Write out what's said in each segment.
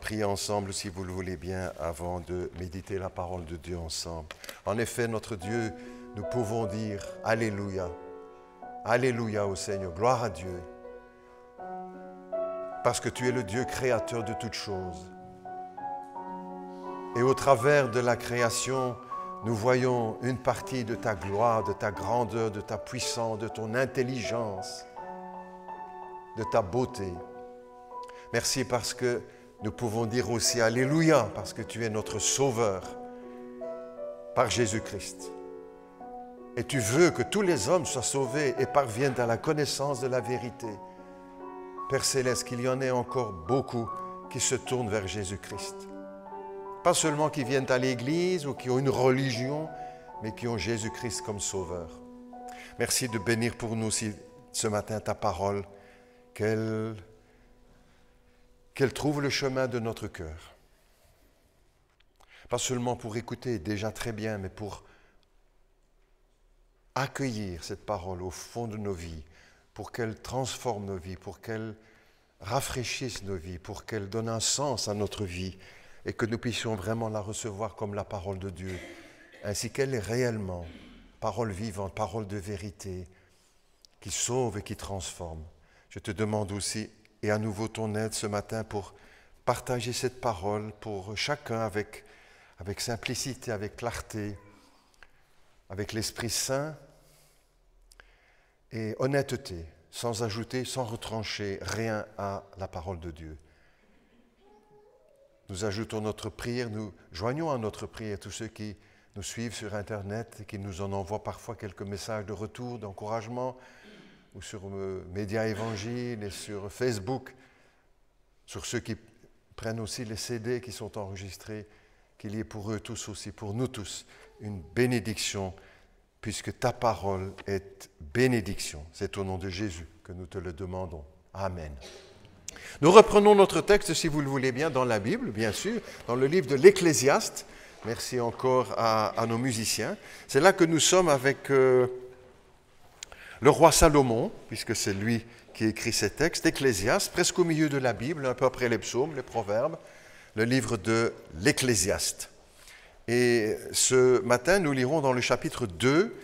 prier ensemble, si vous le voulez bien, avant de méditer la parole de Dieu ensemble. En effet, notre Dieu, nous pouvons dire Alléluia. Alléluia au Seigneur, gloire à Dieu. Parce que tu es le Dieu créateur de toutes choses. Et au travers de la création, nous voyons une partie de ta gloire, de ta grandeur, de ta puissance, de ton intelligence, de ta beauté. Merci parce que nous pouvons dire aussi Alléluia, parce que tu es notre Sauveur par Jésus-Christ. Et tu veux que tous les hommes soient sauvés et parviennent à la connaissance de la vérité. Père Céleste, qu'il y en ait encore beaucoup qui se tournent vers Jésus-Christ. Pas seulement qui viennent à l'église ou qui ont une religion, mais qui ont Jésus-Christ comme Sauveur. Merci de bénir pour nous ce matin ta parole, qu'elle trouve le chemin de notre cœur. Pas seulement pour écouter, déjà très bien, mais pour accueillir cette parole au fond de nos vies, pour qu'elle transforme nos vies, pour qu'elle rafraîchisse nos vies, pour qu'elle donne un sens à notre vie et que nous puissions vraiment la recevoir comme la parole de Dieu, ainsi qu'elle est réellement, parole vivante, parole de vérité, qui sauve et qui transforme. Je te demande aussi, et à nouveau ton aide ce matin pour partager cette parole pour chacun avec simplicité, avec clarté, avec l'Esprit Saint et honnêteté, sans ajouter, sans retrancher rien à la parole de Dieu. Nous ajoutons notre prière, nous joignons à notre prière tous ceux qui nous suivent sur Internet et qui nous en envoient parfois quelques messages de retour, d'encouragement, ou sur Média Évangile et sur Facebook, sur ceux qui prennent aussi les CD qui sont enregistrés, qu'il y ait pour eux tous aussi, pour nous tous, une bénédiction, puisque ta parole est bénédiction. C'est au nom de Jésus que nous te le demandons. Amen. Nous reprenons notre texte, si vous le voulez bien, dans la Bible, bien sûr, dans le livre de l'Ecclésiaste. Merci encore à nos musiciens. C'est là que nous sommes avec le roi Salomon, puisque c'est lui qui écrit ces textes, Ecclésiaste, presque au milieu de la Bible, un peu après les psaumes, les proverbes, le livre de l'Ecclésiaste. Et ce matin, nous lirons dans le chapitre 2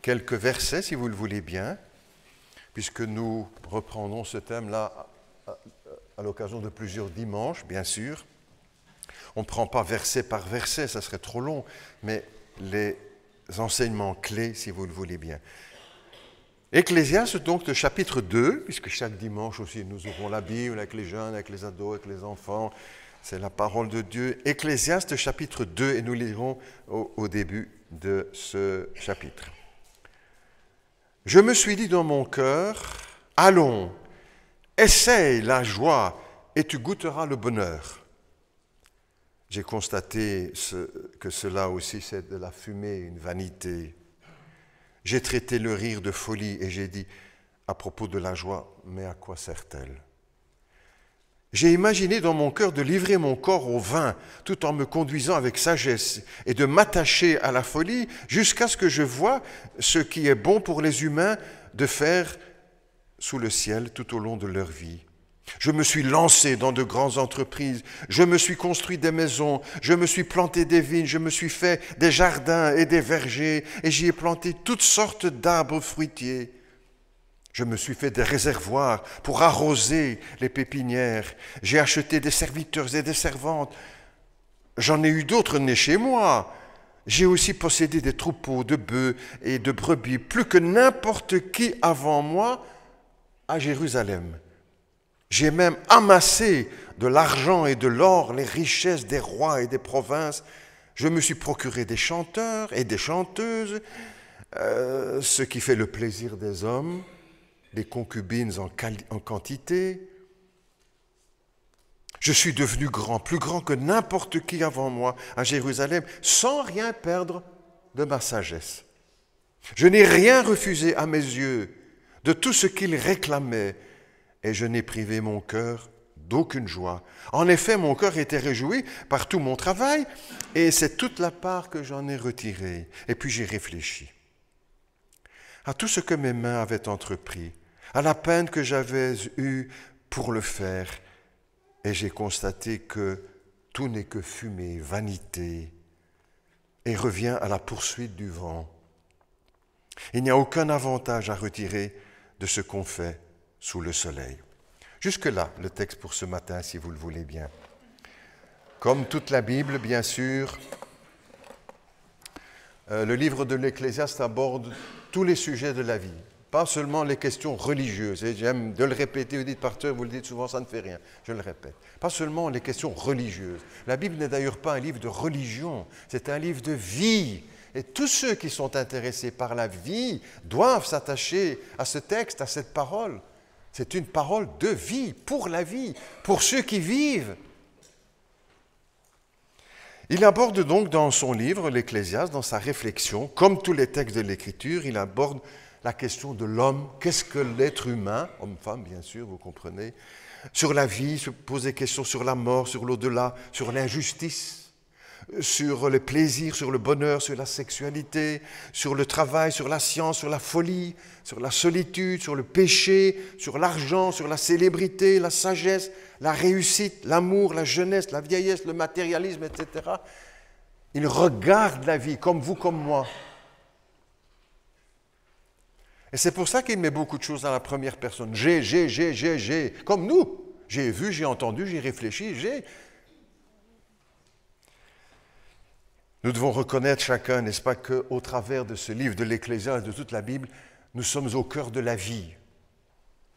quelques versets, si vous le voulez bien, puisque nous reprendrons ce thème-là à l'occasion de plusieurs dimanches, bien sûr. On ne prend pas verset par verset, ça serait trop long, mais les enseignements clés, si vous le voulez bien. Ecclésiaste, donc, le chapitre 2, puisque chaque dimanche aussi, nous ouvrons la Bible avec les jeunes, avec les ados, avec les enfants. C'est la parole de Dieu. Ecclésiaste, chapitre 2, et nous lirons au début de ce chapitre. Je me suis dit dans mon cœur, allons, essaye la joie et tu goûteras le bonheur. J'ai constaté que cela aussi, c'est de la fumée, une vanité. J'ai traité le rire de folie et j'ai dit, à propos de la joie, mais à quoi sert-elle ? J'ai imaginé dans mon cœur de livrer mon corps au vin, tout en me conduisant avec sagesse, et de m'attacher à la folie jusqu'à ce que je voie ce qui est bon pour les humains de faire sous le ciel tout au long de leur vie. Je me suis lancé dans de grandes entreprises, je me suis construit des maisons, je me suis planté des vignes, je me suis fait des jardins et des vergers, et j'y ai planté toutes sortes d'arbres fruitiers. Je me suis fait des réservoirs pour arroser les pépinières. J'ai acheté des serviteurs et des servantes. J'en ai eu d'autres nés chez moi. J'ai aussi possédé des troupeaux de bœufs et de brebis, plus que n'importe qui avant moi à Jérusalem. J'ai même amassé de l'argent et de l'or, les richesses des rois et des provinces. Je me suis procuré des chanteurs et des chanteuses, ce qui fait le plaisir des hommes, des concubines en quantité. Je suis devenu grand, plus grand que n'importe qui avant moi à Jérusalem, sans rien perdre de ma sagesse. Je n'ai rien refusé à mes yeux de tout ce qu'ils réclamaient, et je n'ai privé mon cœur d'aucune joie. En effet, mon cœur était réjoui par tout mon travail, et c'est toute la part que j'en ai retirée. Et puis j'ai réfléchi à tout ce que mes mains avaient entrepris, à la peine que j'avais eue pour le faire, et j'ai constaté que tout n'est que fumée, vanité, et revient à la poursuite du vent. Il n'y a aucun avantage à retirer de ce qu'on fait sous le soleil. Jusque-là, le texte pour ce matin, si vous le voulez bien. Comme toute la Bible, bien sûr, le livre de l'Ecclésiaste aborde tous les sujets de la vie, pas seulement les questions religieuses. Et j'aime de le répéter, vous dites par cœur, vous le dites souvent, ça ne fait rien, je le répète. Pas seulement les questions religieuses. La Bible n'est d'ailleurs pas un livre de religion, c'est un livre de vie. Et tous ceux qui sont intéressés par la vie doivent s'attacher à ce texte, à cette parole. C'est une parole de vie, pour la vie, pour ceux qui vivent. Il aborde donc dans son livre, l'Ecclésiaste, dans sa réflexion, comme tous les textes de l'Écriture, il aborde la question de l'homme, qu'est-ce que l'être humain, homme-femme bien sûr, vous comprenez, sur la vie, se pose des questions sur la mort, sur l'au-delà, sur l'injustice, sur le plaisir, sur le bonheur, sur la sexualité, sur le travail, sur la science, sur la folie, sur la solitude, sur le péché, sur l'argent, sur la célébrité, la sagesse, la réussite, l'amour, la jeunesse, la vieillesse, le matérialisme, etc. Il regarde la vie comme vous, comme moi. Et c'est pour ça qu'il met beaucoup de choses dans la première personne. J'ai, comme nous. J'ai vu, j'ai entendu, j'ai réfléchi, j'ai. Nous devons reconnaître chacun, n'est-ce pas, qu'au travers de ce livre de l'Ecclésiaste, de toute la Bible, nous sommes au cœur de la vie.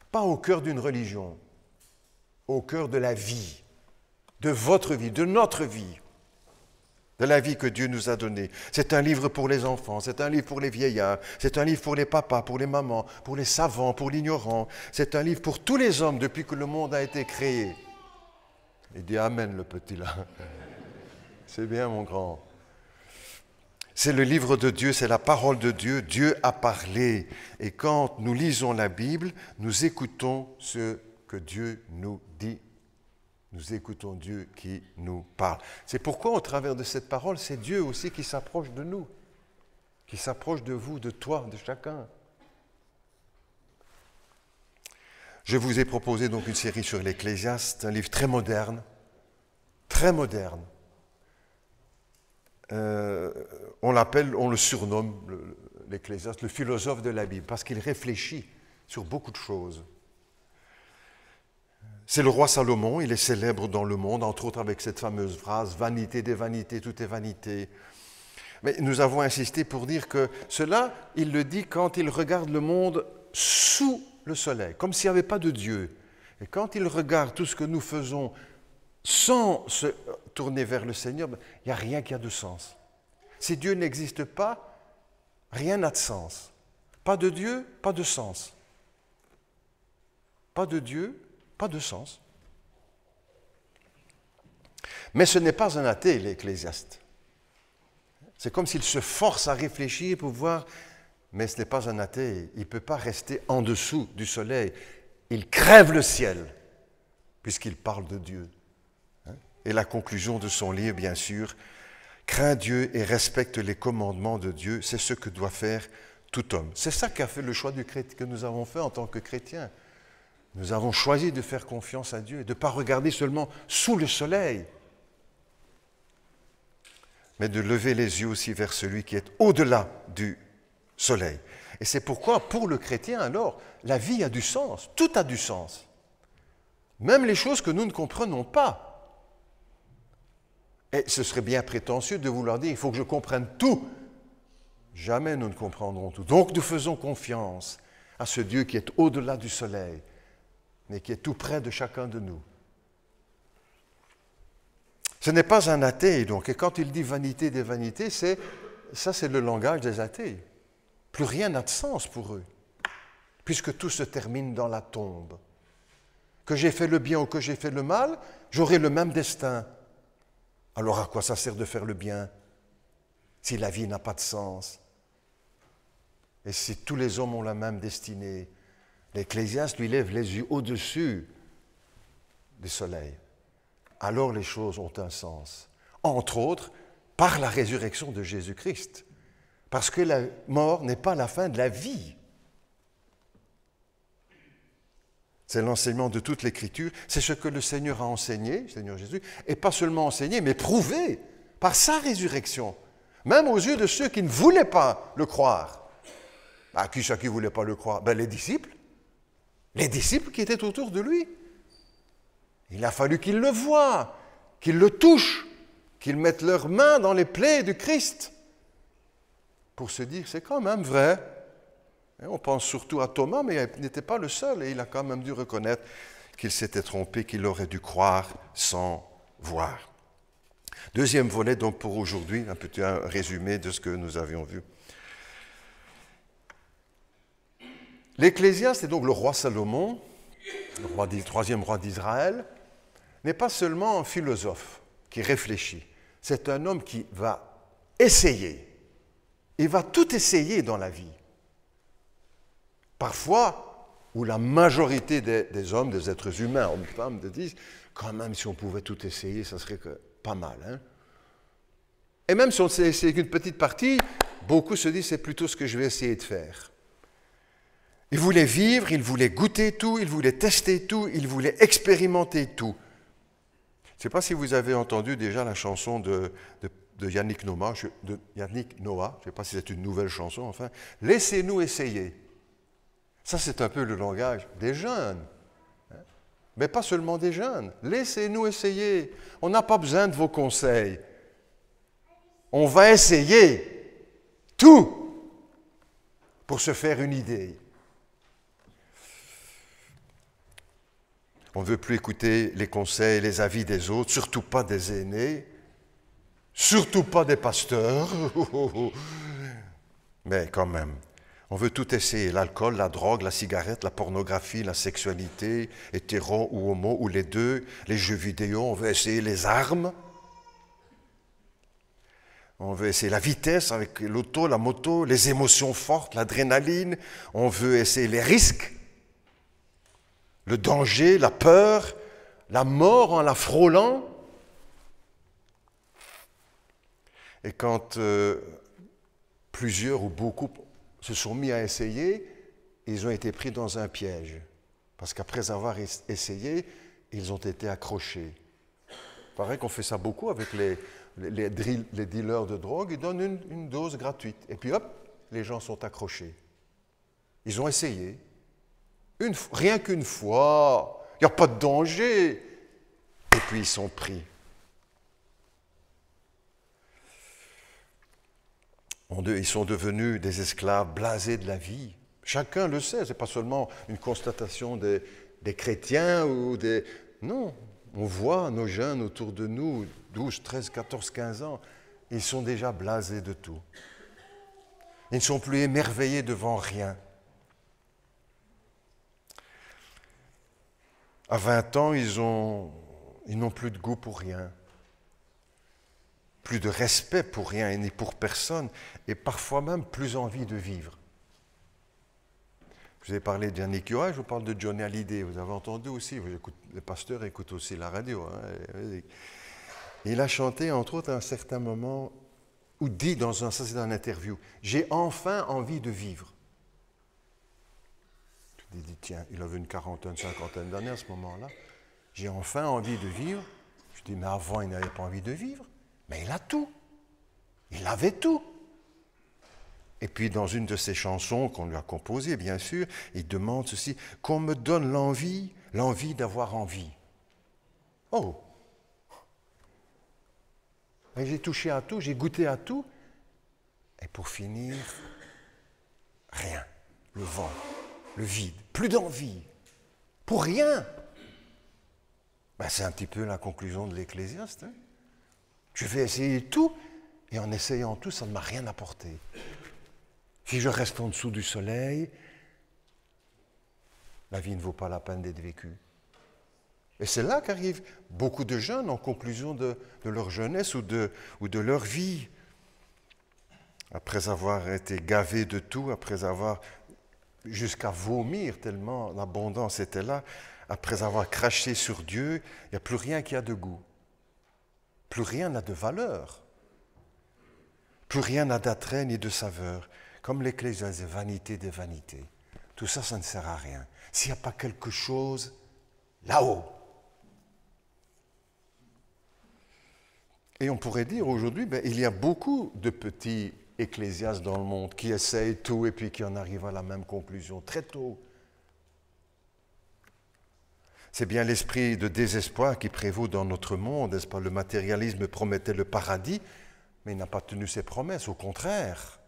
Pas au cœur d'une religion, au cœur de la vie, de votre vie, de notre vie, de la vie que Dieu nous a donnée. C'est un livre pour les enfants, c'est un livre pour les vieillards, c'est un livre pour les papas, pour les mamans, pour les savants, pour l'ignorant. C'est un livre pour tous les hommes depuis que le monde a été créé. Il dit Amen, le petit là. C'est bien, mon grand. C'est le livre de Dieu, c'est la parole de Dieu. Dieu a parlé. Et quand nous lisons la Bible, nous écoutons ce que Dieu nous dit. Nous écoutons Dieu qui nous parle. C'est pourquoi, au travers de cette parole, c'est Dieu aussi qui s'approche de nous, qui s'approche de vous, de toi, de chacun. Je vous ai proposé donc une série sur l'Ecclésiaste, un livre très moderne, très moderne. On le surnomme, l'Ecclésiaste, le philosophe de la Bible, parce qu'il réfléchit sur beaucoup de choses. C'est le roi Salomon, il est célèbre dans le monde, entre autres avec cette fameuse phrase « Vanité des vanités, tout est vanité ». Mais nous avons insisté pour dire que cela, il le dit quand il regarde le monde sous le soleil, comme s'il n'y avait pas de Dieu. Et quand il regarde tout ce que nous faisons sans se tourner vers le Seigneur, il n'y a rien qui a de sens. Si Dieu n'existe pas, rien n'a de sens. Pas de Dieu, pas de sens. Pas de Dieu, pas de sens. Mais ce n'est pas un athée, l'Ecclésiaste. C'est comme s'il se force à réfléchir pour voir, mais ce n'est pas un athée. Il ne peut pas rester en dessous du soleil. Il crève le ciel, puisqu'il parle de Dieu. Et la conclusion de son livre, bien sûr, crains Dieu et respecte les commandements de Dieu, c'est ce que doit faire tout homme. C'est ça qu'a fait le choix que nous avons fait en tant que chrétiens. Nous avons choisi de faire confiance à Dieu et de ne pas regarder seulement sous le soleil, mais de lever les yeux aussi vers celui qui est au-delà du soleil. Et c'est pourquoi, pour le chrétien, alors, la vie a du sens, tout a du sens. Même les choses que nous ne comprenons pas. Et ce serait bien prétentieux de vouloir dire, il faut que je comprenne tout. Jamais nous ne comprendrons tout. Donc nous faisons confiance à ce Dieu qui est au-delà du soleil, mais qui est tout près de chacun de nous. Ce n'est pas un athée, donc. Et quand il dit vanité des vanités, c'est le langage des athées. Plus rien n'a de sens pour eux, puisque tout se termine dans la tombe. Que j'ai fait le bien ou que j'ai fait le mal, j'aurai le même destin. Alors à quoi ça sert de faire le bien si la vie n'a pas de sens? Et si tous les hommes ont la même destinée? L'Ecclésiaste lui lève les yeux au-dessus du soleil. Alors les choses ont un sens. Entre autres, par la résurrection de Jésus-Christ. Parce que la mort n'est pas la fin de la vie. C'est l'enseignement de toute l'Écriture. C'est ce que le Seigneur a enseigné, le Seigneur Jésus, et pas seulement enseigné, mais prouvé par sa résurrection, même aux yeux de ceux qui ne voulaient pas le croire. Qui c'est qui ne voulait pas le croire? Les disciples. Les disciples qui étaient autour de lui. Il a fallu qu'ils le voient, qu'ils le touchent, qu'ils mettent leurs mains dans les plaies du Christ pour se dire, c'est quand même vrai. Et on pense surtout à Thomas, mais il n'était pas le seul, et il a quand même dû reconnaître qu'il s'était trompé, qu'il aurait dû croire sans voir. Deuxième volet, donc pour aujourd'hui, un petit résumé de ce que nous avions vu. L'Ecclésiaste, c'est donc le roi Salomon, le troisième roi d'Israël, n'est pas seulement un philosophe qui réfléchit, c'est un homme qui va essayer. Il va tout essayer dans la vie. Parfois, où la majorité des hommes, des êtres humains, hommes, femmes, disent, quand même, si on pouvait tout essayer, ça serait pas mal. Hein? Et même si on sait essayer qu'une petite partie, beaucoup se disent, c'est plutôt ce que je vais essayer de faire. Il voulait vivre, il voulait goûter tout, il voulait tester tout, il voulait expérimenter tout. Je ne sais pas si vous avez entendu déjà la chanson de Yannick Noah, je ne sais pas si c'est une nouvelle chanson, enfin, « Laissez-nous essayer ». Ça, c'est un peu le langage des jeunes. Mais pas seulement des jeunes. Laissez-nous essayer. On n'a pas besoin de vos conseils. On va essayer tout pour se faire une idée. On ne veut plus écouter les conseils, les avis des autres, surtout pas des aînés, surtout pas des pasteurs. Mais quand même. On veut tout essayer, l'alcool, la drogue, la cigarette, la pornographie, la sexualité, hétéro ou homo, ou les deux, les jeux vidéo, on veut essayer les armes, on veut essayer la vitesse avec l'auto, la moto, les émotions fortes, l'adrénaline, on veut essayer les risques, le danger, la peur, la mort en la frôlant. Et quand plusieurs ou beaucoup se sont mis à essayer, ils ont été pris dans un piège. Parce qu'après avoir essayé, ils ont été accrochés. Il paraît qu'on fait ça beaucoup avec les dealers de drogue. Ils donnent une dose gratuite. Et puis hop, les gens sont accrochés. Ils ont essayé. Rien qu'une fois. Il n'y a pas de danger. Et puis ils sont pris. Ils sont devenus des esclaves blasés de la vie. Chacun le sait, ce n'est pas seulement une constatation des chrétiens ou des... Non, on voit nos jeunes autour de nous, 12, 13, 14, 15 ans, ils sont déjà blasés de tout. Ils ne sont plus émerveillés devant rien. À 20 ans, ils n'ont plus de goût pour rien. Plus de respect pour rien et ni pour personne, et parfois même plus envie de vivre. Je vous ai parlé de Yannick Noah, je vous parle de Johnny Hallyday, vous avez entendu aussi, les pasteurs écoutent aussi la radio. Hein. Il a chanté, entre autres, à un certain moment, ou dit ça c'est dans une interview, « J'ai enfin envie de vivre ». Je dis, tiens, il avait une quarantaine, cinquantaine d'années à ce moment-là. « J'ai enfin envie de vivre ». Je dis, mais avant, il n'avait pas envie de vivre. Mais il a tout. Il avait tout. Et puis, dans une de ses chansons qu'on lui a composées, bien sûr, il demande ceci, qu'on me donne l'envie d'avoir envie. Oh! Et j'ai touché à tout, j'ai goûté à tout. Et pour finir, rien. Le vent, le vide, plus d'envie. Pour rien. C'est un petit peu la conclusion de l'Ecclésiaste. Hein? Je vais essayer tout, et en essayant tout, ça ne m'a rien apporté. Si je reste en dessous du soleil, la vie ne vaut pas la peine d'être vécue. Et c'est là qu'arrivent beaucoup de jeunes en conclusion de leur jeunesse ou de leur vie. Après avoir été gavés de tout, après avoir jusqu'à vomir tellement l'abondance était là, après avoir craché sur Dieu, il n'y a plus rien qui a de goût. Plus rien n'a de valeur. Plus rien n'a d'attrait ni de saveur. Comme l'Ecclésiaste, vanité des vanités. tout ça, ça ne sert à rien. S'il n'y a pas quelque chose là-haut. Et on pourrait dire aujourd'hui, il y a beaucoup de petits ecclésiastes dans le monde qui essayent tout et puis qui en arrivent à la même conclusion très tôt. C'est bien l'esprit de désespoir qui prévaut dans notre monde, n'est-ce pas? Le matérialisme promettait le paradis, mais il n'a pas tenu ses promesses, au contraire.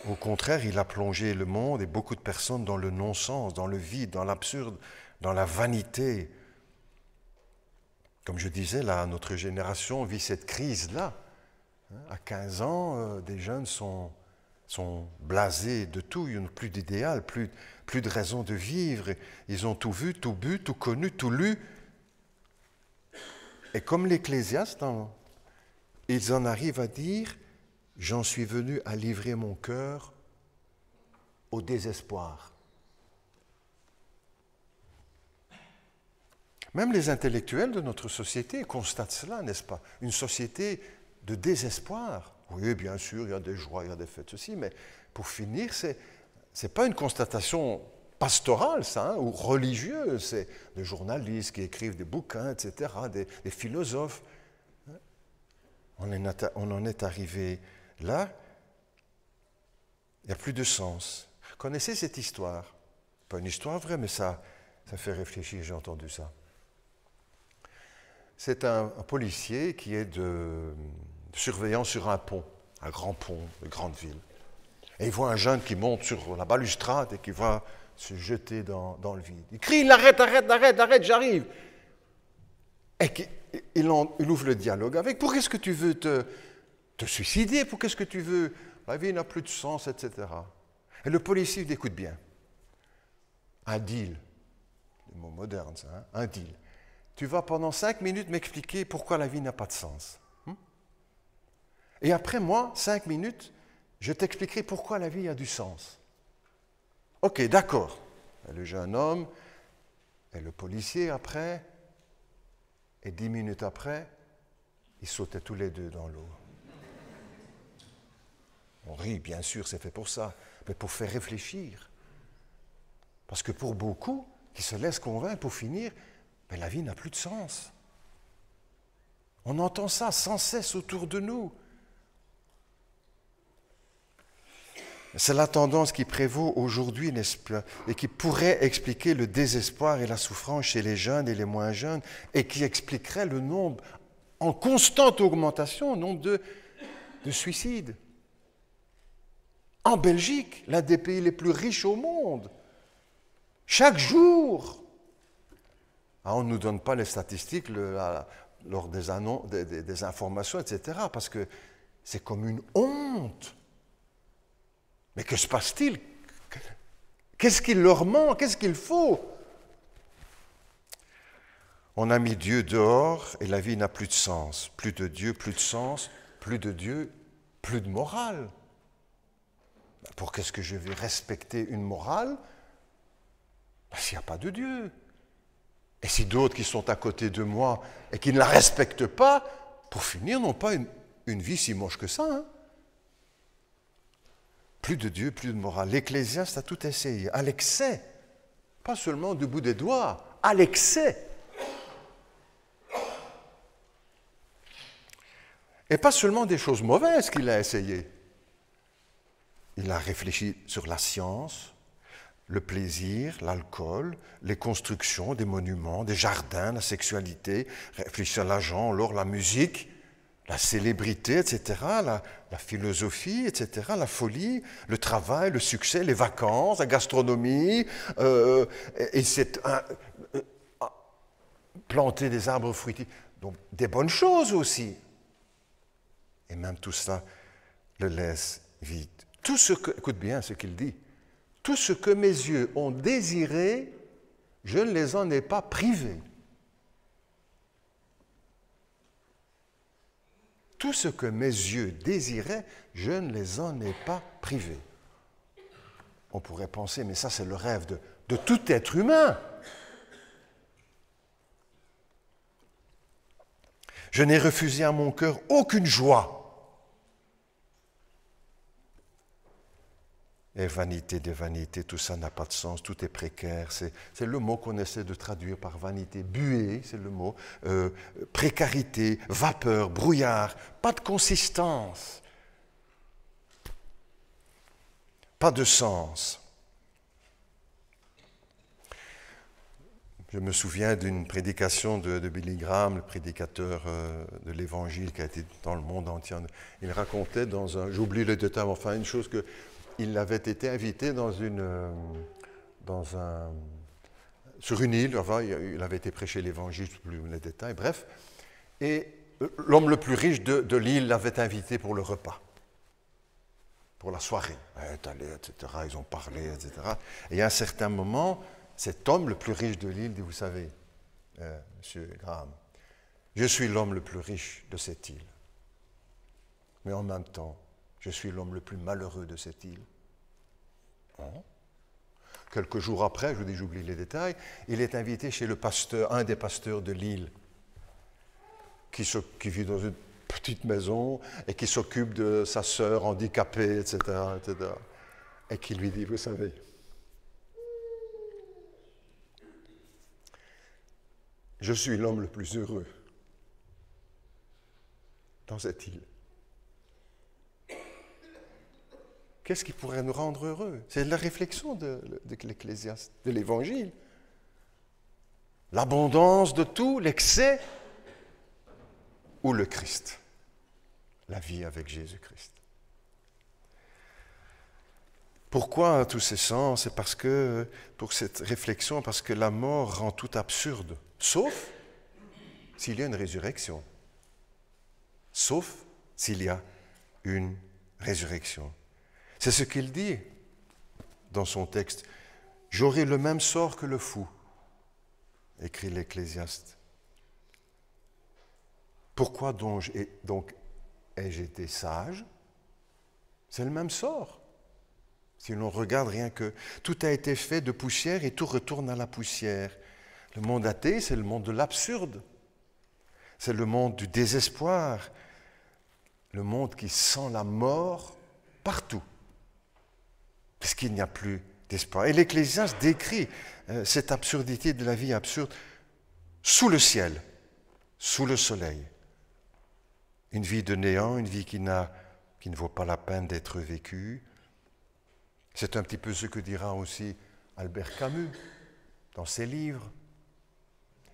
Au contraire, il a plongé le monde et beaucoup de personnes dans le non-sens, dans le vide, dans l'absurde, dans la vanité. Comme je disais, là, notre génération vit cette crise-là. À 15 ans, des jeunes sont blasés de tout, ils n'ont plus d'idéal, plus de raison de vivre. Ils ont tout vu, tout bu, tout connu, tout lu. Et comme l'Ecclésiaste, ils en arrivent à dire « J'en suis venu à livrer mon cœur au désespoir ». Même les intellectuels de notre société constatent cela, n'est-ce pas? Une société de désespoir. Oui, bien sûr, il y a des joies, il y a des fêtes, ceci, mais pour finir, ce n'est pas une constatation pastorale, ça, ou religieuse. C'est des journalistes qui écrivent des bouquins, etc., des philosophes. On en est arrivé là. Il n'y a plus de sens. Connaissez cette histoire? Pas une histoire vraie, mais ça fait réfléchir, j'ai entendu ça. C'est un policier qui est surveillant sur un pont, un grand pont de grande ville. Et il voit un jeune qui monte sur la balustrade et qui va se jeter dans le vide. Il crie « Arrête, arrête, arrête, arrête, j'arrive !» Et il ouvre le dialogue avec « Pour qu'est-ce que tu veux te suicider? Pour qu'est-ce que tu veux? La vie n'a plus de sens, etc. » Et le policier dit « Écoute bien, un deal. » Le mot moderne, ça, hein? Un deal. Tu vas pendant 5 minutes m'expliquer pourquoi la vie n'a pas de sens. Et après moi, 5 minutes, je t'expliquerai pourquoi la vie a du sens. Ok, d'accord. Et le jeune homme et le policier après, et 10 minutes après, ils sautaient tous les deux dans l'eau. On rit, bien sûr, c'est fait pour ça, mais pour faire réfléchir. Parce que pour beaucoup qui se laissent convaincre, pour finir, mais la vie n'a plus de sens. On entend ça sans cesse autour de nous. C'est la tendance qui prévaut aujourd'hui, n'est-ce pas, et qui pourrait expliquer le désespoir et la souffrance chez les jeunes et les moins jeunes, et qui expliquerait le nombre en constante augmentation, le nombre de suicides. En Belgique, l'un des pays les plus riches au monde, chaque jour. On ne nous donne pas les statistiques lors des informations, etc., parce que c'est comme une honte. Mais que se passe-t-il? Qu'est-ce qu'il leur manque? Qu'est-ce qu'il faut? On a mis Dieu dehors et la vie n'a plus de sens. Plus de Dieu, plus de sens. Plus de Dieu, plus de morale. Pour qu'est-ce que je vais respecter une morale? S'il n'y a pas de Dieu. Et si d'autres qui sont à côté de moi et qui ne la respectent pas, pour finir, n'ont pas une vie si moche que ça. Hein? Plus de Dieu, plus de morale. L'Ecclésiaste a tout essayé, à l'excès. Pas seulement du bout des doigts, à l'excès. Et pas seulement des choses mauvaises qu'il a essayé. Il a réfléchi sur la science, le plaisir, l'alcool, les constructions, des monuments, des jardins, la sexualité, réfléchir à l'argent, l'or, la musique, la célébrité, etc., la philosophie, etc., la folie, le travail, le succès, les vacances, la gastronomie, et c'est planter des arbres fruitiers. Donc des bonnes choses aussi. Et même tout ça le laisse vide. Tout ce que, écoute bien ce qu'il dit, tout ce que mes yeux ont désiré, je ne les en ai pas privés. Tout ce que mes yeux désiraient, je ne les en ai pas privés. On pourrait penser, mais ça c'est le rêve de tout être humain. Je n'ai refusé à mon cœur aucune joie. Et vanité des vanités, tout ça n'a pas de sens, tout est précaire. C'est le mot qu'on essaie de traduire par vanité. Buée, c'est le mot. Précarité, vapeur, brouillard, pas de consistance, pas de sens. Je me souviens d'une prédication de Billy Graham, le prédicateur de l'Évangile qui a été dans le monde entier. Il racontait dans un, j'oublie le détail, enfin une chose qu'il avait été invité sur une île, enfin, il avait été prêcher l'Évangile, je ne sais plus les détails, bref, et l'homme le plus riche de l'île l'avait invité pour le repas, pour la soirée. Il est allé, etc., ils ont parlé, etc. Et à un certain moment, cet homme le plus riche de l'île dit, vous savez, Monsieur Graham, je suis l'homme le plus riche de cette île. Mais en même temps, je suis l'homme le plus malheureux de cette île. Oh. Quelques jours après, je vous dis, j'oublie les détails, il est invité chez le pasteur, un des pasteurs de l'île, qui vit dans une petite maison et qui s'occupe de sa sœur handicapée, etc., etc. Et qui lui dit, vous savez, je suis l'homme le plus heureux dans cette île. Qu'est-ce qui pourrait nous rendre heureux? C'est la réflexion de l'Ecclésiaste, de l'Évangile. L'abondance de tout, l'excès ou le Christ, la vie avec Jésus-Christ. Pourquoi tous ces sens? C'est parce que, pour cette réflexion, parce que la mort rend tout absurde, sauf s'il y a une résurrection. Sauf s'il y a une résurrection. C'est ce qu'il dit dans son texte. « J'aurai le même sort que le fou », écrit l'Ecclésiaste. Pourquoi donc ai-je été sage? C'est le même sort. Si l'on regarde rien que tout a été fait de poussière et tout retourne à la poussière. Le monde athée, c'est le monde de l'absurde. C'est le monde du désespoir. Le monde qui sent la mort partout. Parce qu'il n'y a plus d'espoir. Et l'Ecclésiaste décrit cette absurdité de la vie absurde sous le ciel, sous le soleil. Une vie de néant, une vie qui ne vaut pas la peine d'être vécue. C'est un petit peu ce que dira aussi Albert Camus dans ses livres.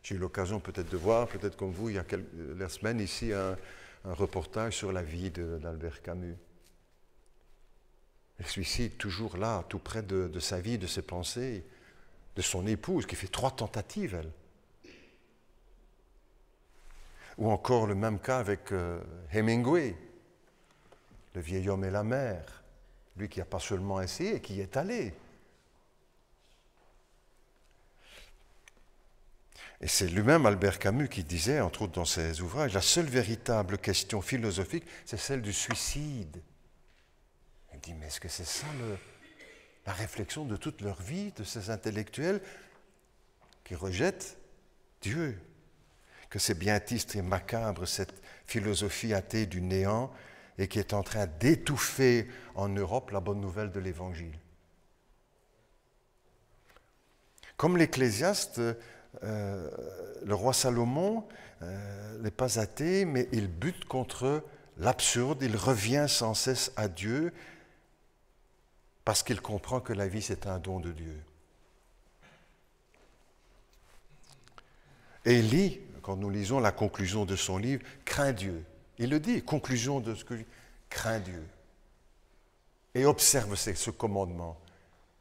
J'ai eu l'occasion peut-être de voir, peut-être comme vous, il y a quelques semaines ici, un reportage sur la vie d'Albert Camus. Le suicide, toujours là, tout près de sa vie, de ses pensées, de son épouse, qui fait 3 tentatives, elle. Ou encore le même cas avec Hemingway, le vieil homme et la mer, lui qui n'a pas seulement essayé, qui y est allé. Et c'est lui-même, Albert Camus, qui disait, entre autres dans ses ouvrages, la seule véritable question philosophique, c'est celle du suicide. Il dit, mais est-ce que c'est ça la réflexion de toute leur vie, de ces intellectuels qui rejettent Dieu? Que c'est bien triste et macabre, cette philosophie athée du néant, et qui est en train d'étouffer en Europe la bonne nouvelle de l'Évangile. Comme l'Ecclésiaste, le roi Salomon n'est pas athée, mais il bute contre l'absurde, il revient sans cesse à Dieu, parce qu'il comprend que la vie, c'est un don de Dieu. Et il lit, quand nous lisons la conclusion de son livre, « Crains Dieu ». Il le dit, conclusion de ce que je dis, « Crains Dieu ». Et observe ce commandement,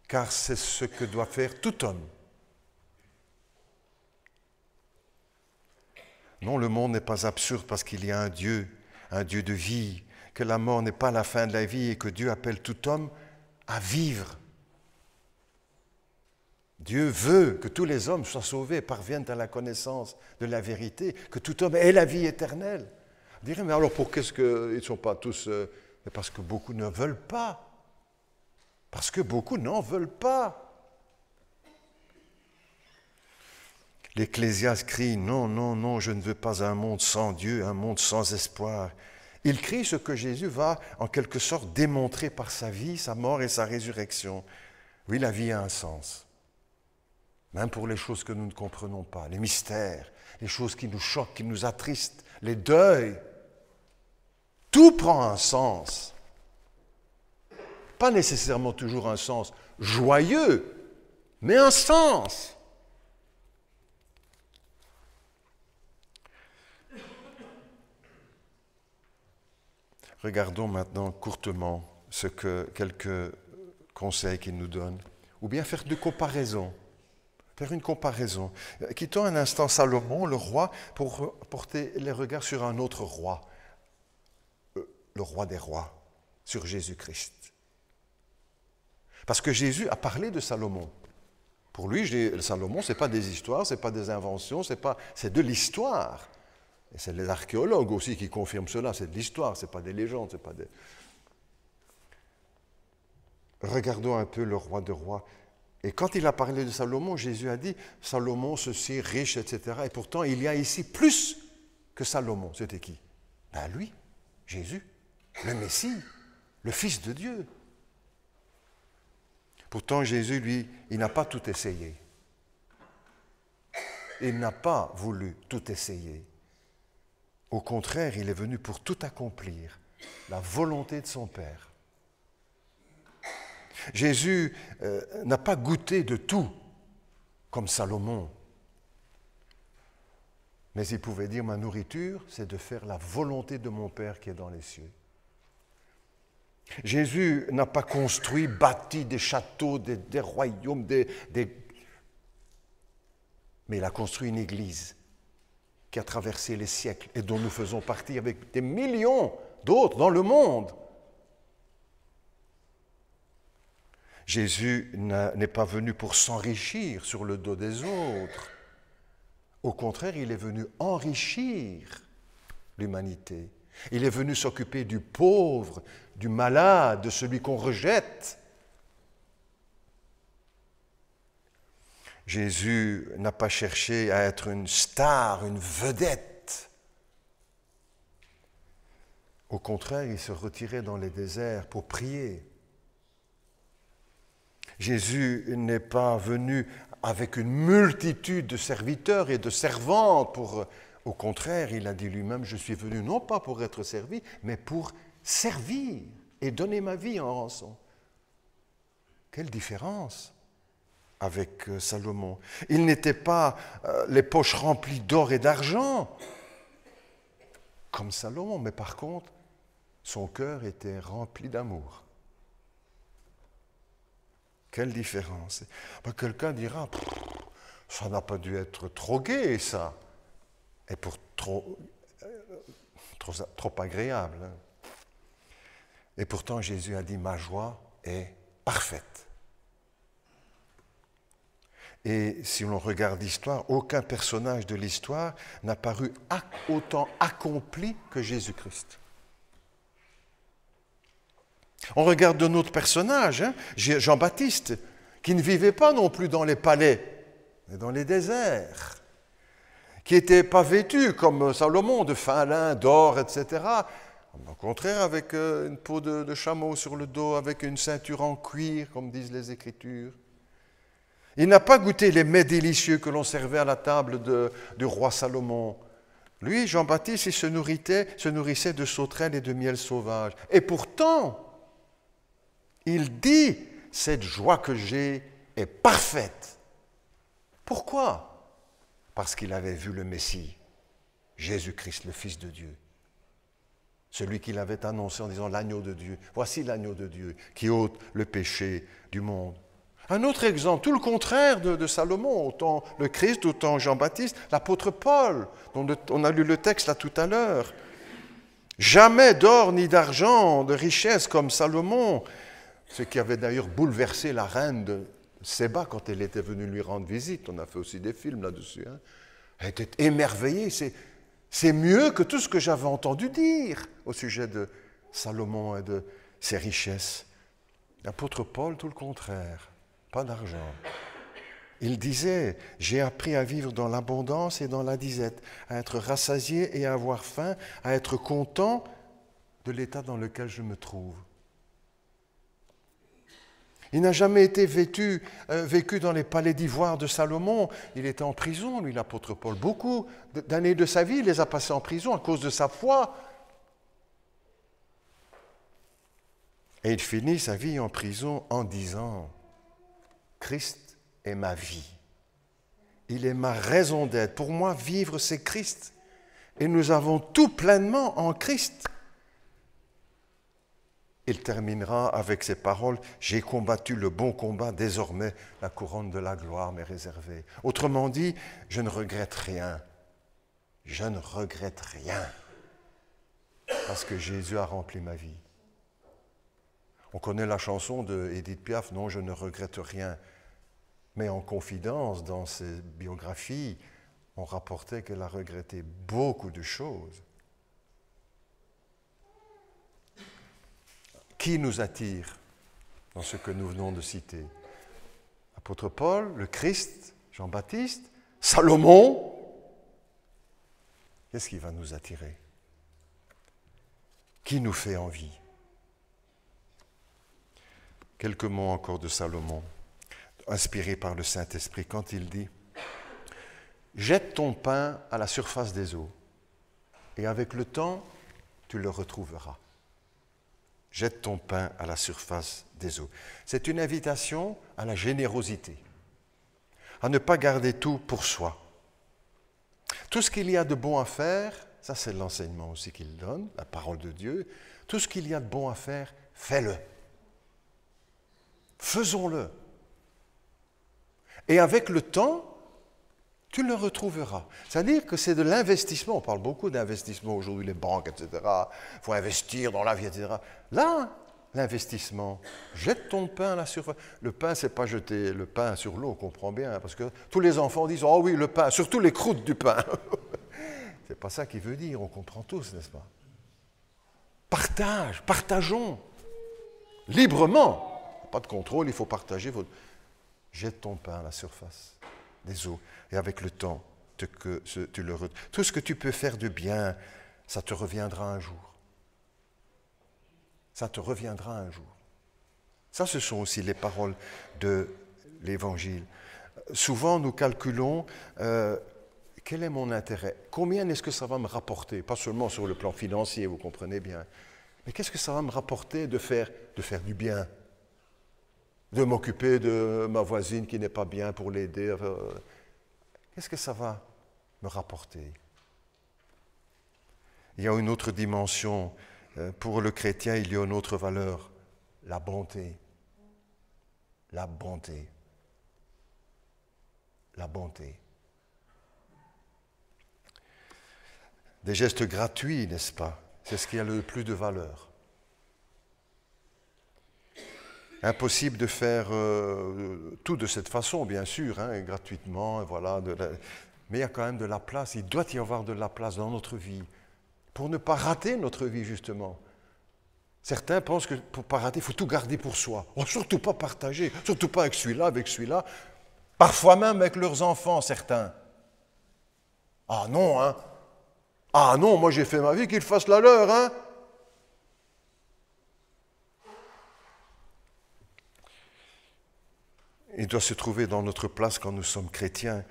car c'est ce que doit faire tout homme. Non, le monde n'est pas absurde parce qu'il y a un Dieu de vie, que la mort n'est pas la fin de la vie et que Dieu appelle tout homme à vivre. Dieu veut que tous les hommes soient sauvés, parviennent à la connaissance de la vérité, que tout homme ait la vie éternelle. On dirait, mais alors pour qu'est-ce qu'ils ne sont pas tous... parce que beaucoup ne veulent pas. Parce que beaucoup n'en veulent pas. L'Ecclésiaste crie, non, non, non, je ne veux pas un monde sans Dieu, un monde sans espoir. Il crie ce que Jésus va en quelque sorte démontrer par sa vie, sa mort et sa résurrection. Oui, la vie a un sens. Même pour les choses que nous ne comprenons pas, les mystères, les choses qui nous choquent, qui nous attristent, les deuils. Tout prend un sens. Pas nécessairement toujours un sens joyeux, mais un sens. Regardons maintenant courtement quelques conseils qu'il nous donne, ou bien faire une comparaison. Quittons un instant Salomon, le roi, pour porter les regards sur un autre roi, le roi des rois, sur Jésus-Christ. Parce que Jésus a parlé de Salomon. Pour lui, Salomon, ce n'est pas des histoires, ce n'est pas des inventions, c'est de l'histoire. Et c'est les archéologues aussi qui confirment cela, c'est de l'histoire, ce n'est pas des légendes, c'est pas des... Regardons un peu le roi de rois. Et quand il a parlé de Salomon, Jésus a dit, Salomon, ceci, riche, etc. Et pourtant, il y a ici plus que Salomon. C'était qui? Ben lui, Jésus, le Messie, le Fils de Dieu. Pourtant, Jésus, lui, il n'a pas tout essayé. Il n'a pas voulu tout essayer. Au contraire, il est venu pour tout accomplir, la volonté de son Père. Jésus n'a pas goûté de tout, comme Salomon. Mais il pouvait dire, ma nourriture, c'est de faire la volonté de mon Père qui est dans les cieux. Jésus n'a pas construit, bâti des châteaux, des royaumes, mais il a construit une église qui a traversé les siècles et dont nous faisons partie avec des millions d'autres dans le monde. Jésus n'est pas venu pour s'enrichir sur le dos des autres. Au contraire, il est venu enrichir l'humanité. Il est venu s'occuper du pauvre, du malade, de celui qu'on rejette. Jésus n'a pas cherché à être une star, une vedette. Au contraire, il se retirait dans les déserts pour prier. Jésus n'est pas venu avec une multitude de serviteurs et de servantes pour... Au contraire, il a dit lui-même, je suis venu non pas pour être servi, mais pour servir et donner ma vie en rançon. Quelle différence avec Salomon. Il n'était pas les poches remplies d'or et d'argent, comme Salomon, mais par contre, son cœur était rempli d'amour. Quelle différence. Quelqu'un dira, ça n'a pas dû être trop gai, ça. Et pour trop agréable. Et pourtant, Jésus a dit, ma joie est parfaite. Et si l'on regarde l'histoire, aucun personnage de l'histoire n'a paru autant accompli que Jésus-Christ. On regarde de notre personnage, Jean-Baptiste, qui ne vivait pas non plus dans les palais, mais dans les déserts, qui n'était pas vêtu comme Salomon, de fin lin, d'or, etc. Au contraire, avec une peau de chameau sur le dos, avec une ceinture en cuir, comme disent les Écritures. Il n'a pas goûté les mets délicieux que l'on servait à la table du roi Salomon. Lui, Jean-Baptiste, il se nourrissait de sauterelles et de miel sauvage. Et pourtant, il dit, cette joie que j'ai est parfaite. Pourquoi? Parce qu'il avait vu le Messie, Jésus-Christ, le Fils de Dieu. Celui qu'il avait annoncé en disant l'agneau de Dieu. Voici l'agneau de Dieu qui ôte le péché du monde. Un autre exemple, tout le contraire de Salomon, autant le Christ, autant Jean-Baptiste, l'apôtre Paul, dont on a lu le texte là tout à l'heure. Jamais d'or ni d'argent, de richesse comme Salomon, ce qui avait d'ailleurs bouleversé la reine de Séba quand elle était venue lui rendre visite. On a fait aussi des films là-dessus. Elle était émerveillée. C'est mieux que tout ce que j'avais entendu dire au sujet de Salomon et de ses richesses. L'apôtre Paul, tout le contraire. Pas d'argent. Il disait, j'ai appris à vivre dans l'abondance et dans la disette, à être rassasié et à avoir faim, à être content de l'état dans lequel je me trouve. Il n'a jamais été vécu dans les palais d'ivoire de Salomon. Il était en prison, lui, l'apôtre Paul. Beaucoup d'années de sa vie, il les a passées en prison à cause de sa foi. Et il finit sa vie en prison en disant « Christ est ma vie. Il est ma raison d'être. Pour moi, vivre, c'est Christ. Et nous avons tout pleinement en Christ. » Il terminera avec ces paroles « J'ai combattu le bon combat, désormais la couronne de la gloire m'est réservée. » Autrement dit, je ne regrette rien. Je ne regrette rien. Parce que Jésus a rempli ma vie. On connaît la chanson d'Édith Piaf « Non, je ne regrette rien ». Mais en confidence, dans ses biographies, on rapportait qu'elle a regretté beaucoup de choses. Qui nous attire dans ce que nous venons de citer? L'apôtre Paul, le Christ, Jean-Baptiste, Salomon. Qu'est-ce qui va nous attirer? Qui nous fait envie? Quelques mots encore de Salomon, inspiré par le Saint-Esprit, quand il dit « Jette ton pain à la surface des eaux, et avec le temps, tu le retrouveras. » Jette ton pain à la surface des eaux. C'est une invitation à la générosité, à ne pas garder tout pour soi. Tout ce qu'il y a de bon à faire, ça c'est l'enseignement aussi qu'il donne, la parole de Dieu, tout ce qu'il y a de bon à faire, fais-le. Faisons-le. Et avec le temps, tu le retrouveras. C'est-à-dire que c'est de l'investissement. On parle beaucoup d'investissement aujourd'hui, les banques, etc. Il faut investir dans la vie, etc. Là, l'investissement, jette ton pain à la surface. Le pain, ce n'est pas jeter le pain sur l'eau, on comprend bien, parce que tous les enfants disent « Oh oui, le pain, surtout les croûtes du pain. » Ce n'est pas ça qu'il veut dire, on comprend tous, n'est-ce pas? Partageons, librement. Pas de contrôle, il faut partager. Jette ton pain à la surface des eaux. Et avec le temps, tout ce que tu peux faire de bien, ça te reviendra un jour. Ça te reviendra un jour. Ça, ce sont aussi les paroles de l'Évangile. Souvent, nous calculons quel est mon intérêt? Combien est-ce que ça va me rapporter? Pas seulement sur le plan financier, vous comprenez bien. Mais qu'est-ce que ça va me rapporter de faire du bien? De m'occuper de ma voisine qui n'est pas bien pour l'aider. Qu'est-ce que ça va me rapporter? Il y a une autre dimension. Pour le chrétien, il y a une autre valeur. La bonté. La bonté. La bonté. Des gestes gratuits, n'est-ce pas? C'est ce qui a le plus de valeur. Impossible de faire tout de cette façon, bien sûr, hein, gratuitement, voilà, mais il y a quand même de la place, il doit y avoir de la place dans notre vie, pour ne pas rater notre vie, justement. Certains pensent que pour ne pas rater, il faut tout garder pour soi. Oh, surtout pas partager, surtout pas avec celui-là, parfois même avec leurs enfants, certains. Ah non, hein? Ah non, moi j'ai fait ma vie, qu'ils fassent la leur, hein? Il doit se trouver dans notre place quand nous sommes chrétiens,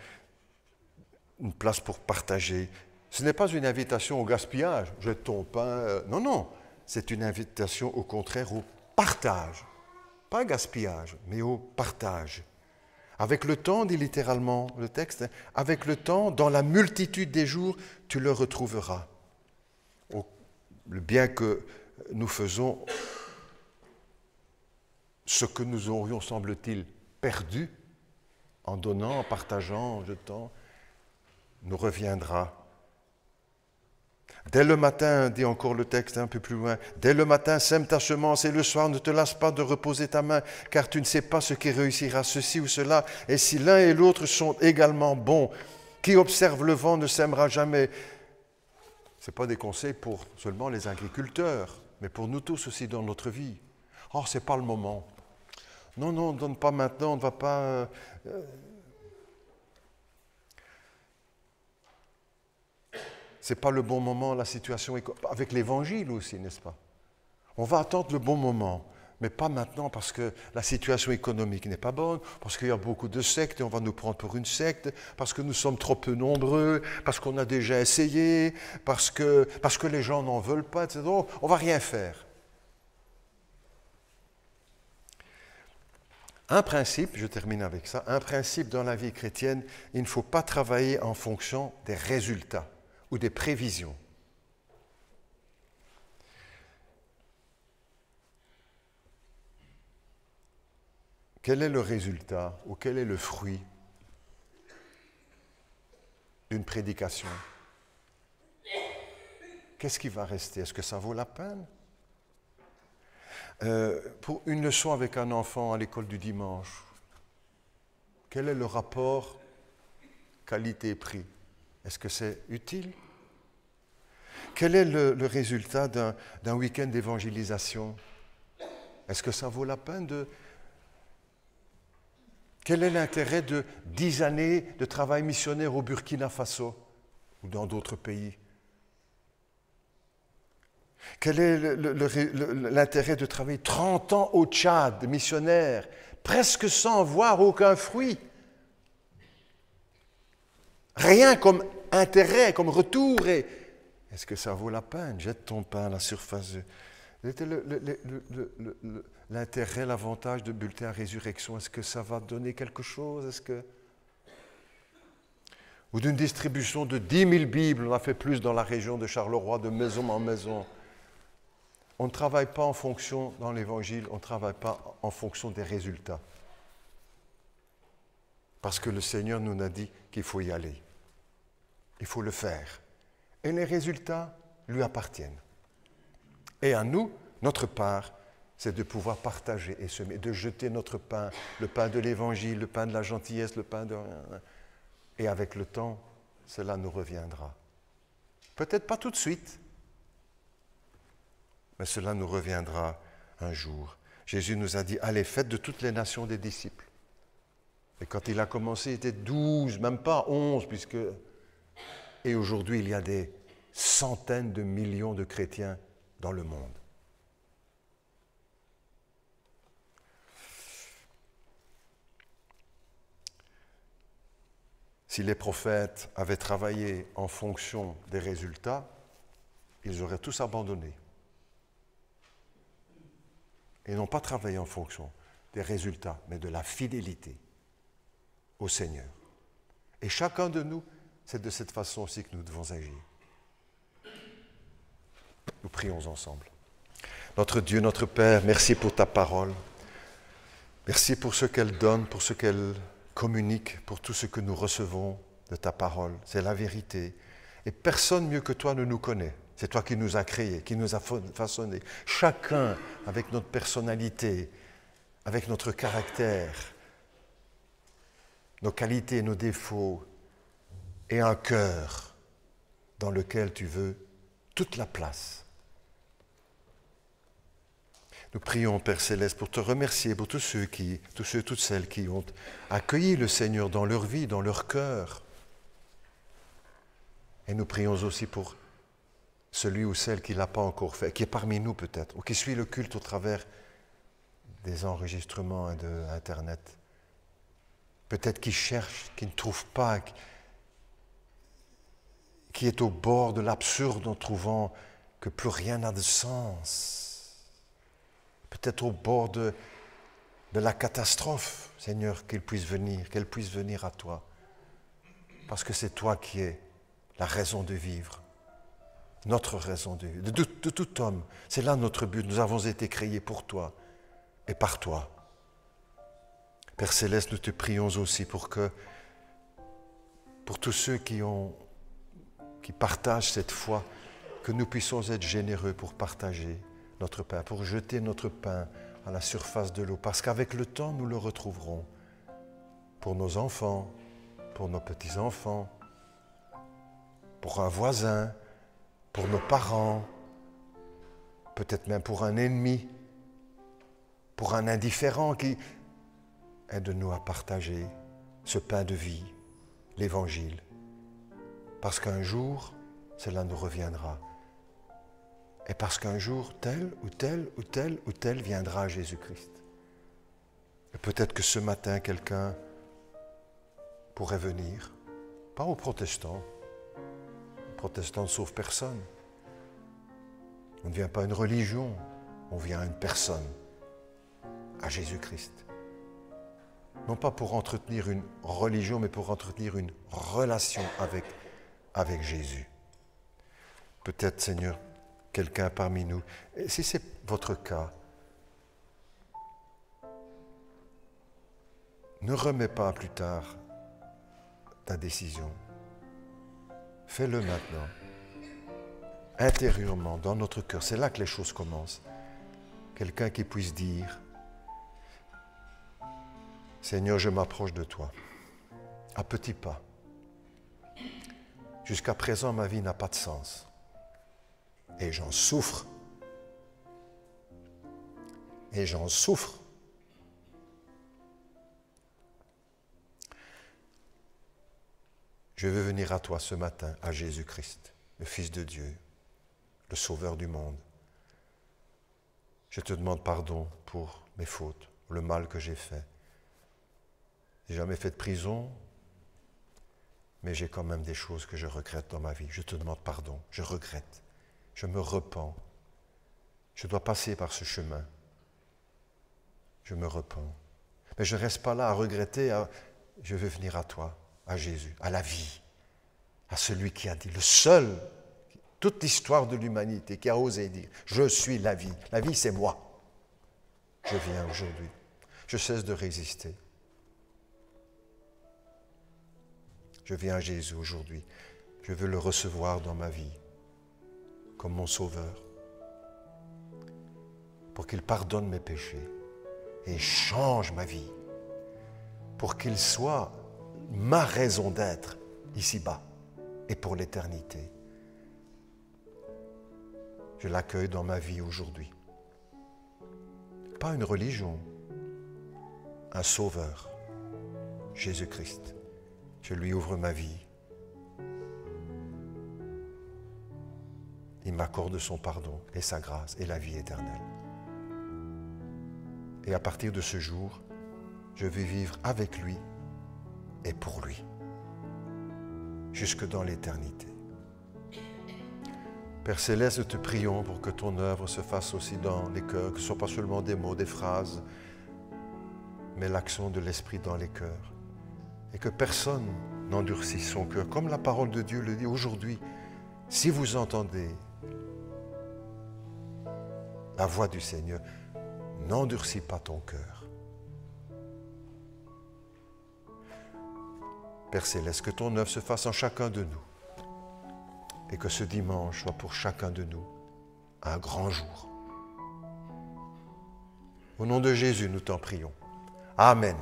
une place pour partager. Ce n'est pas une invitation au gaspillage, jette ton pain. Non, non, c'est une invitation au contraire au partage. Pas gaspillage, mais au partage. Avec le temps, dit littéralement le texte, avec le temps, dans la multitude des jours, tu le retrouveras. Le bien que nous faisons, ce que nous aurions, semble-t-il, perdu, en donnant, en partageant, en jetant, nous reviendra. Dès le matin, dit encore le texte un peu plus loin, dès le matin, sème ta semence et le soir, ne te lasse pas de reposer ta main, car tu ne sais pas ce qui réussira, ceci ou cela, et si l'un et l'autre sont également bons, qui observe le vent ne sèmera jamais. Ce n'est pas des conseils pour seulement les agriculteurs, mais pour nous tous aussi dans notre vie. Oh, ce n'est pas le moment. Non, non, on ne donne pas maintenant, on ne va pas... ce n'est pas le bon moment, la situation est avec l'Évangile aussi, n'est-ce pas? On va attendre le bon moment, mais pas maintenant parce que la situation économique n'est pas bonne, parce qu'il y a beaucoup de sectes et on va nous prendre pour une secte, parce que nous sommes trop peu nombreux, parce qu'on a déjà essayé, parce que les gens n'en veulent pas, etc. On ne va rien faire. Un principe, je termine avec ça, un principe dans la vie chrétienne, il ne faut pas travailler en fonction des résultats ou des prévisions. Quel est le résultat ou quel est le fruit d'une prédication? Qu'est-ce qui va rester? Est-ce que ça vaut la peine? Pour une leçon avec un enfant à l'école du dimanche, quel est le rapport qualité-prix? Est-ce que c'est utile? Quel est le résultat d'un week-end d'évangélisation? Est-ce que ça vaut la peine de... Quel est l'intérêt de 10 années de travail missionnaire au Burkina Faso ou dans d'autres pays? Quel est l'intérêt de travailler 30 ans au Tchad, missionnaire, presque sans voir aucun fruit? Rien comme intérêt, comme retour. Est-ce que ça vaut la peine? Jette ton pain à la surface. L'intérêt, l'avantage de bulletin à résurrection, est-ce que ça va donner quelque chose? Ou d'une distribution de 10 000 Bibles, on a fait plus dans la région de Charleroi, de maison en maison. On ne travaille pas en fonction, dans l'Évangile, on ne travaille pas en fonction des résultats. Parce que le Seigneur nous a dit qu'il faut y aller. Il faut le faire. Et les résultats lui appartiennent. Et à nous, notre part, c'est de pouvoir partager et semer, de jeter notre pain, le pain de l'Évangile, le pain de la gentillesse, le pain de... Et avec le temps, cela nous reviendra. Peut-être pas tout de suite, mais cela nous reviendra un jour. Jésus nous a dit, allez, faites de toutes les nations des disciples. Et quand il a commencé, il était 12, même pas 11, puisque... Et aujourd'hui, il y a des centaines de millions de chrétiens dans le monde. Si les prophètes avaient travaillé en fonction des résultats, ils auraient tous abandonné. Ils n'ont pas travaillé en fonction des résultats, mais de la fidélité au Seigneur. Et chacun de nous, c'est de cette façon aussi que nous devons agir. Nous prions ensemble. Notre Dieu, notre Père, merci pour ta parole. Merci pour ce qu'elle donne, pour ce qu'elle communique, pour tout ce que nous recevons de ta parole. C'est la vérité. Et personne mieux que toi ne nous connaît. C'est toi qui nous as créés, qui nous as façonnés. Chacun avec notre personnalité, avec notre caractère, nos qualités, nos défauts, et un cœur dans lequel tu veux toute la place. Nous prions, Père Céleste, pour te remercier pour tous ceux, toutes celles qui ont accueilli le Seigneur dans leur vie, dans leur cœur. Et nous prions aussi pour celui ou celle qui ne l'a pas encore fait, qui est parmi nous peut-être, ou qui suit le culte au travers des enregistrements et de Internet. Peut-être qui cherche, qui ne trouve pas, qui est au bord de l'absurde en trouvant que plus rien n'a de sens. Peut-être au bord de la catastrophe, Seigneur, qu'elle puisse venir à toi. Parce que c'est toi qui es la raison de vivre, notre raison de vivre, de tout homme. C'est là notre but, nous avons été créés pour toi et par toi. Père Céleste, nous te prions aussi pour tous ceux qui partagent cette foi, que nous puissions être généreux pour partager notre pain, pour jeter notre pain à la surface de l'eau, parce qu'avec le temps, nous le retrouverons pour nos enfants, pour nos petits-enfants, pour un voisin, pour nos parents, peut-être même pour un ennemi, pour un indifférent qui aide-nous à partager ce pain de vie, l'Évangile. Parce qu'un jour, cela nous reviendra. Et parce qu'un jour, tel ou tel ou tel ou tel viendra à Jésus-Christ. Et peut-être que ce matin, quelqu'un pourrait venir, pas aux protestants. Les protestants ne sauvent personne. On ne vient pas à une religion, on vient à une personne, à Jésus-Christ. Non pas pour entretenir une religion, mais pour entretenir une relation avec Jésus. Peut-être, Seigneur, quelqu'un parmi nous, et si c'est votre cas, ne remets pas à plus tard ta décision. Fais-le maintenant, intérieurement, dans notre cœur. C'est là que les choses commencent. Quelqu'un qui puisse dire, Seigneur, je m'approche de toi, à petits pas. Jusqu'à présent, ma vie n'a pas de sens. Et j'en souffre. Et j'en souffre. Je veux venir à toi ce matin, à Jésus-Christ, le Fils de Dieu, le Sauveur du monde. Je te demande pardon pour mes fautes, le mal que j'ai fait. Je n'ai jamais fait de prison, mais j'ai quand même des choses que je regrette dans ma vie. Je te demande pardon, je regrette, je me repens. Je dois passer par ce chemin. Je me repens. Mais je ne reste pas là à regretter, je veux venir à toi, à Jésus, à la vie, à celui qui a dit, le seul, toute l'histoire de l'humanité, qui a osé dire, je suis la vie. La vie, c'est moi. Je viens aujourd'hui. Je cesse de résister. Je viens à Jésus aujourd'hui. Je veux le recevoir dans ma vie comme mon Sauveur pour qu'il pardonne mes péchés et change ma vie pour qu'il soit ma raison d'être ici-bas et pour l'éternité. Je l'accueille dans ma vie aujourd'hui. Pas une religion, un Sauveur, Jésus-Christ. Je lui ouvre ma vie. Il m'accorde son pardon et sa grâce et la vie éternelle. Et à partir de ce jour, je vais vivre avec lui et pour lui, jusque dans l'éternité. Père Céleste, nous te prions pour que ton œuvre se fasse aussi dans les cœurs, que ce ne soit pas seulement des mots, des phrases, mais l'action de l'Esprit dans les cœurs. Et que personne n'endurcisse son cœur. Comme la parole de Dieu le dit aujourd'hui, si vous entendez la voix du Seigneur, n'endurcis pas ton cœur. Père Céleste, que ton œuvre se fasse en chacun de nous et que ce dimanche soit pour chacun de nous un grand jour. Au nom de Jésus, nous t'en prions. Amen.